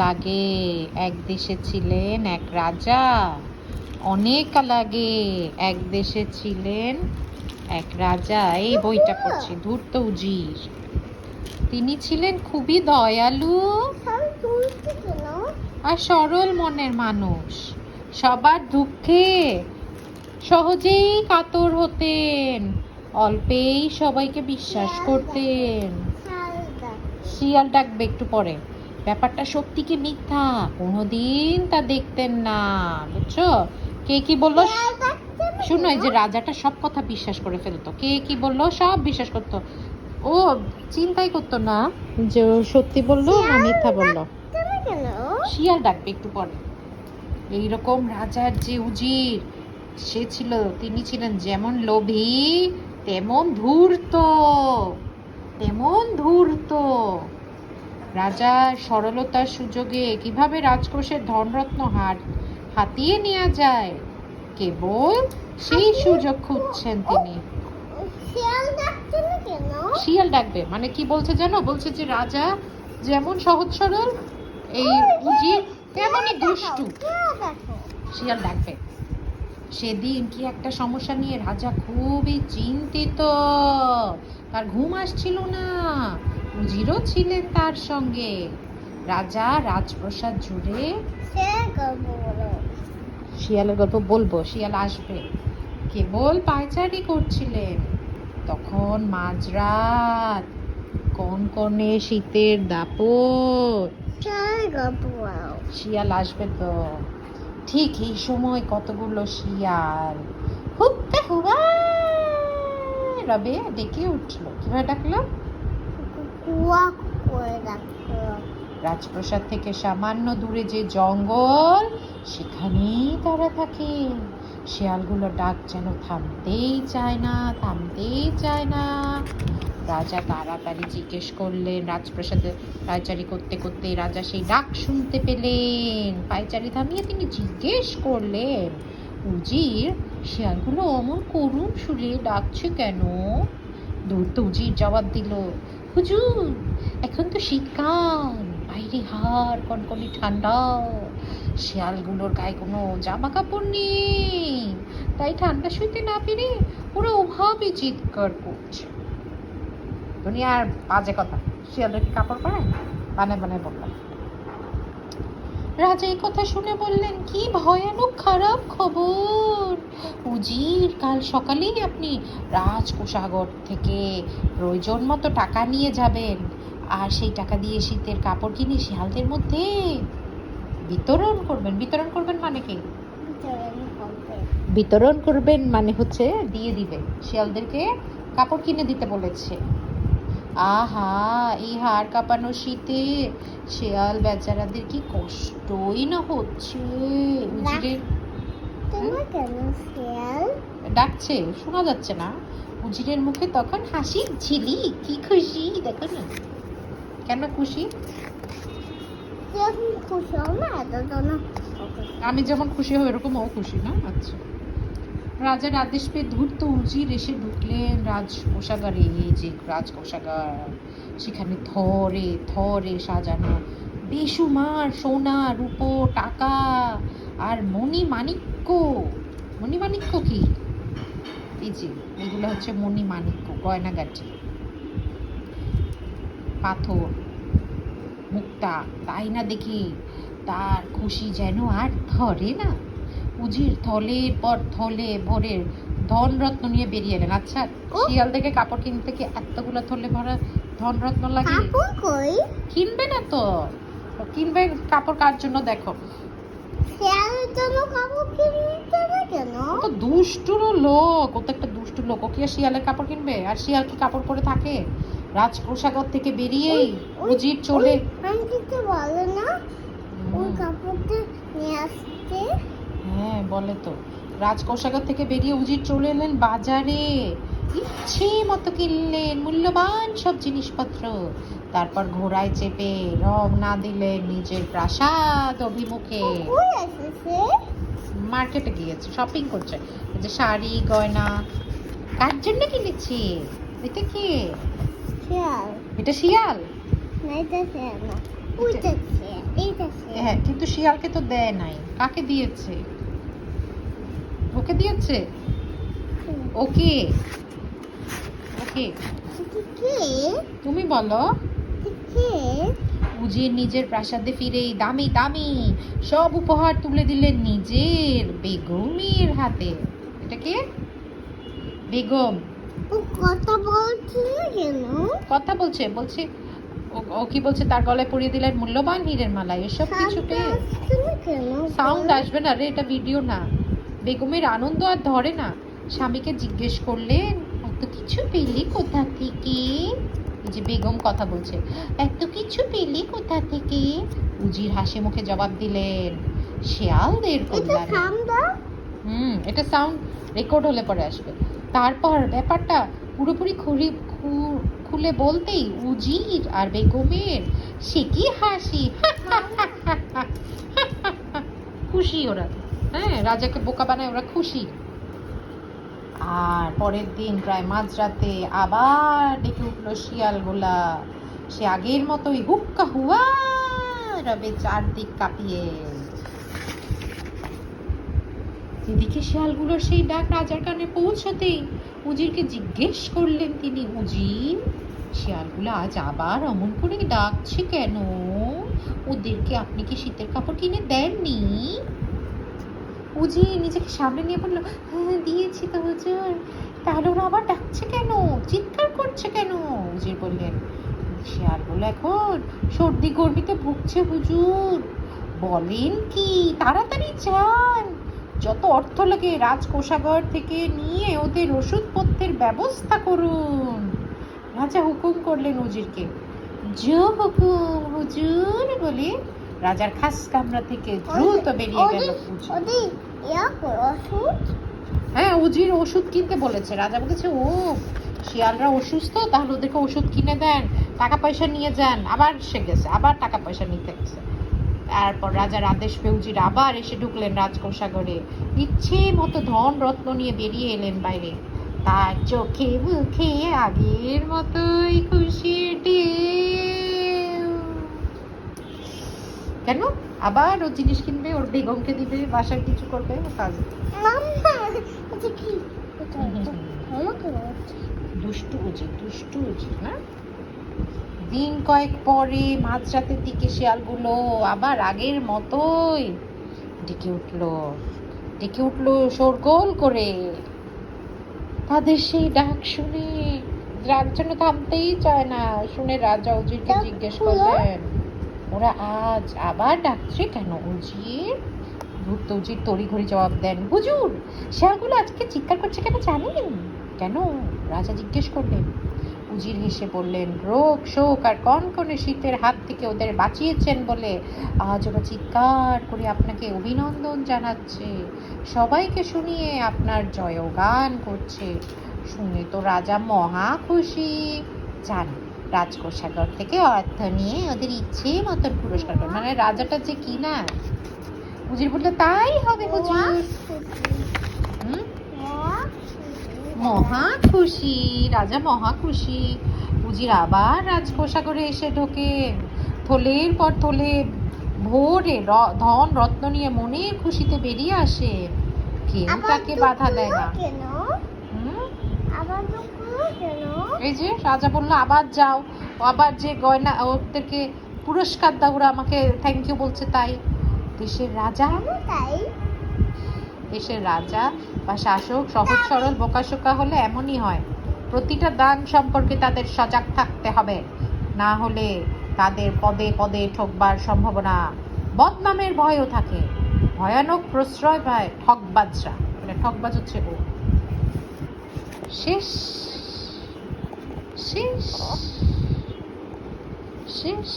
লাগে। এক দেশে ছিলেন এক রাজা। অনেক লাগে। এক দেশে ছিলেন এক রাজা। এই বইটা পড়ছি, ধূর্ত উজির। তিনি ছিলেন খুবই দয়ালু আর সরল মনের মানুষ। সবার দুঃখে সহজেই কাতর হতেন, অল্পেই সবাইকে বিশ্বাস করতেন। শিয়াল ডাকবে একটু পরে। ব্যাপারটা সত্যি কি মিথ্যা কোনোদিন তা দেখতেন না, বুঝছো? কে কি বললো শুনো, এই যে রাজাটা সব কথা বিশ্বাস করে ফেলতো। কে কি বললো সব বিশ্বাস করতো। ও চিন্তাই করতো না যে ও সত্যি বললো না মিথ্যা বললো। শিয়াল ডাকবে একটু পরে। এইরকম রাজার যে উজির সে ছিল, তিনি ছিলেন যেমন লোভী তেমন ধূর্ত, তেমন ধূর্ত। রাজার সরলতার সুযোগে কিভাবে রাজকোষের ধনরত্ন হাতিয়ে নেওয়া যায়, কেবল সেই সুযোগ খুঁজছেন তিনি। শিয়াল ডাকবে মানে কি বলছে জানো? বলছে যে রাজা যেমন সহজ সরল, এই উজির তেমনই দুষ্টু। শিয়াল ডাকবে। সেদিন কি একটা সমস্যা নিয়ে রাজা খুবই চিন্তিত। তার ঘুম আসছিল না। উজিরও ছিলেন তার সঙ্গে। রাজা রাজপ্রাসাদ জুড়ে শিয়ালের গল্প বলবো, শিয়াল আসবে, কেবল পায়চারি করছিলেন। তখন মাঝরাত, কনকনে শীতের দাপট। শিয়াল আসবে তো। ঠিক এই সময় কতগুলো শিয়াল হুক্কা হুয়া রবে ডেকে উঠল। কিভাবে ডাকলো? রাজপ্রাসাদ থেকে সামান্য দূরে যে জঙ্গল, সেখানেই তারা থাকে। শিয়ালগুলো ডাক যেন থামতেই চায় না, থামতেই চায় না। রাজা তাড়াতাড়ি জিজ্ঞেস করলেন। রাজপ্রাসাদে পায়চারি করতে করতে রাজা সেই ডাক শুনতে পেলেন। পায়চারি থামিয়ে তিনি জিজ্ঞেস করলেন, উজির, শিয়ালগুলো অমন করুণ সুরে ডাকছে কেন? ধূর্ত উজির জবাব দিল, হুজুর, এখন তো শীতকাল, বাইরে হাড় কনকনে ঠান্ডা। শিয়ালগুলোর গায়ে কোনো জামা কাপড় নেই, তাই ঠান্ডা সইতে না পেরে ওরা ওভাবে চিৎকার করছে। দুনিয়ার বাজে কথা, শিয়ালদের কি কাপড় পরে? বানায় বানায় বললাম। রাজা এই কথা শুনে বললেন, কি ভয়ানক খারাপ খবর উজির। কাল সকালেই আপনি রাজকোষাগার থেকে প্রয়োজন মতো টাকা নিয়ে যাবেন, আর সেই টাকা দিয়ে শীতের কাপড় কিনে শিয়ালদের মধ্যে বিতরণ করবেন। বিতরণ করবেন মানে কি? বিতরণ করবেন মানে হচ্ছে দিয়ে দিবেন। শিয়ালদেরকে কাপড় কিনে দিতে বলেছে। আহা, এই হাড় কাঁপানো শীতে শেয়াল বেচারাদের কি কষ্টই না হচ্ছে। উজিরের ডাকছে, শোনা যাচ্ছে না? উজিরের মুখে তখন হাসির ঝিলিক। কি খুশি দেখো না। কেন খুশি? আমি যেমন খুশি হই এরকম ও খুশি না? আচ্ছা। রাজার আদেশ পেয়ে ধূর্ত উজির এসে ঢুকলেন রাজকোষাগারে। এই যে রাজকোষাগার, সেখানে থরে থরে সাজানো বেসুমার সোনা, রূপো, টাকা আর মণিমাণিক্য। মণিমাণিক্য কি? এই যে এগুলো হচ্ছে মণিমাণিক্য, গয়নাগাটি, পাথর, মুক্তা। তাই না দেখি তার খুশি যেন আর ধরে না। উজির থলের পর থলে ভরে ধনরত্ন নিয়ে বেরিয়ে এলেন। আচ্ছা, শিয়াল থেকে কাপড় কিনতে কি এতগুলো থলে ভরা ধনরত্ন লাগে? কিনবে না তো। কিনবে কাপড় কার জন্য? দেখো, তো দুষ্টুর লোক, ও তো একটা দুষ্টু লোক। ও কি আর শিয়ালের কাপড় কিনবে? আর শিয়াল কি কাপড় পরে থাকে? রাজকোষাগার থেকে বেরিয়েই উজির চলে বলে না ওই কাপড়টা নিয়ে আসতে। হ্যাঁ বলে তো। রাজকোষাগার থেকে বেরিয়ে উজির চলে এলেন বাজারে। ইচ্ছে মতো কিনলেন মূল্যবান সব জিনিসপত্র। তারপর ঘোড়ায় চেপে রওনা দিলেন নিজের প্রাসাদ অভিমুখে। মার্কেটে গিয়েছে, শপিং করছে। যে শাড়ি গয়না কার জন্য কিনেছি? এটা কি? শিয়াল। এটা শিয়াল? না, এটা শিয়াল না, ওইটা শিয়াল। হ্যাঁ, কিন্তু শিয়ালকে তো দেয় নাই। কাকে দিয়েছে? ওকে দিয়েছে। ওকে ওকে তুমি বলো। উজির নিজের প্রাসাদে ফিরেই দামি দামি সব উপহার তুলে দিলেন নিজের বেগমের হাতে। এটা কে? বেগম। কথা বলছি কেন? কথা বলছে বলছে ও কি বলছে, তার গলায় পরিয়ে দিলেন মূল্যবান হীরের মালা। এসব কিছু পেয়ে সাউন্ড আসবে না রে, এটা ভিডিও না। বেগমের আনন্দ আর ধরে না। স্বামীকে জিজ্ঞেস করলেন, এত কিছু পেলি কোথা থেকে? এই যে বেগম কথা বলছে, এত কিছু পেলি কোথা থেকে? উজির হাসি মুখে জবাব দিলেন, শিয়ালদের কল্যাণে। এটা সাউন্ড রেকর্ড হলে পরে আসবে। তারপর ব্যাপারটা পুরোপুরি খুলে বলতেই উজির আর বেগমের সে কি হাসি। খুশি ওরা। হ্যাঁ, রাজাকে বোকা বানায় ওরা খুশি। আর পরের দিন প্রায় মাঝরাতে আবার ডেকে উঠলো শিয়ালগুলা। সে আগের মতোই হুক্কা হুয়া রবে চারদিক কাঁপিয়ে। এদিকে শিয়ালগুলোর সেই ডাক রাজার কানে পৌঁছতেই উজিরকে জিজ্ঞেস করলেন তিনি, উজির, শিয়ালগুলো আজ আবার অমন করে ডাকছে কেন? ওদেরকে আপনি কি শীতের কাপড় কিনে দেননি? উজির নিজেকে সামনে নিয়ে বললো, হ্যাঁ দিয়েছি তো হুজুর। তাহলে ওরা আবার ডাকছে কেন, চিৎকার করছে কেন? উজির বললেন, শিয়ালগুলো এখন সর্দি গরমিতে ভুগছে হুজুর। বলেন কি? তাড়াতাড়ি যান, যত অর্থ লাগে রাজকোষাগার থেকে নিয়ে ওদের ওষুধপত্রের ব্যবস্থা করুন। রাজা হুকুম করলেন উজিরকে। জো হুকুম হুজুর বলে রাজার খাস কামরা থেকে দ্রুত বেরিয়ে গেল উজির। হ্যাঁ, উজির ওষুধ কিনতে বলেছে। রাজা বলেছে, ও শিয়ালরা অসুস্থ, তাহলে ওদেরকে ওষুধ কিনে দেন, টাকা পয়সা নিয়ে যান। আবার সে গেছে, আবার টাকা পয়সা নিতে গেছে। তারপর রাজার আদেশ পেয়ে উজির আবার এসে ঢুকলেন রাজকোষাগারে। ইচ্ছে মতো ধন রত্ন নিয়ে বেরিয়ে এলেন বাইরে। তার চোখে মুখে আগের মতোই খুশির ঢেউ। কেন? আবার ও জিনিস কিনবে, ওর বেগমকে দিবে, বাসায় কিছু করবে, কাজ। দুষ্টু উজির না? দিন কয়েক পরে মাঝরাতের দিকে শিয়ালগুলো আবার আগের মতোই ডেকে উঠলো শোরগোল করে। তাদের সেই ডাক শুনে রাগ যেন থামতেই চায় না। শুনে রাজা উজিরকে জিজ্ঞেস করলেন, ওরা আজ আবার ডাকছে কেন উজির? উজির তড়িঘড়ি জবাব দেন, হুজুর, শিয়ালগুলো আজকে চিৎকার করছে কেন জানেন? কেন? রাজা জিজ্ঞেস করলেন। উজির হেসে বললেন, রোগ শোক আর কনকনে শীতের হাত থেকে ওদের বাঁচিয়েছেন বলে আজ ওরা চিৎকার করে আপনাকে অভিনন্দন জানাচ্ছে, সবাইকে শুনিয়ে আপনার জয়গান করছে। শুনে তো রাজা মহা খুশি। যান, রাজকোষাগার থেকে অর্থ নিয়ে ওদের ইচ্ছে মতন পুরস্কার করেন। মানে রাজাটা যে কি না। উজির বললো, তাই হবে হুজুর। মহা খুশি, রাজা মহা খুশি। উজির আবার রাজকোষাগারে এসে ঢোকে। থলের পর থলে ভোরে ধন রত্ন নিয়ে মনের খুশিতে বেরিয়ে আসে। কেউ তাকে বাধা দেয় না। এই যে রাজা বললো, আবার যাও, আবার যে গয়না ওদেরকে পুরস্কার দাও, ওরা আমাকে থ্যাংক ইউ বলছে। তাই দেশের রাজা বা শাসক সহজ সরল বোকাশোকা হলে এমনই হয়। প্রতিটা দান সম্পর্কে তাদের সজাগ থাকতে হবে, না হলে তাদের পদে পদে ঠকবার সম্ভাবনা, বদনামের ভয়ও থাকে। ভয়ানক প্রশ্রয় পায় ঠকবাজরা। মানে ঠকবাজ হচ্ছে ও। শেষ শেষ শেষ।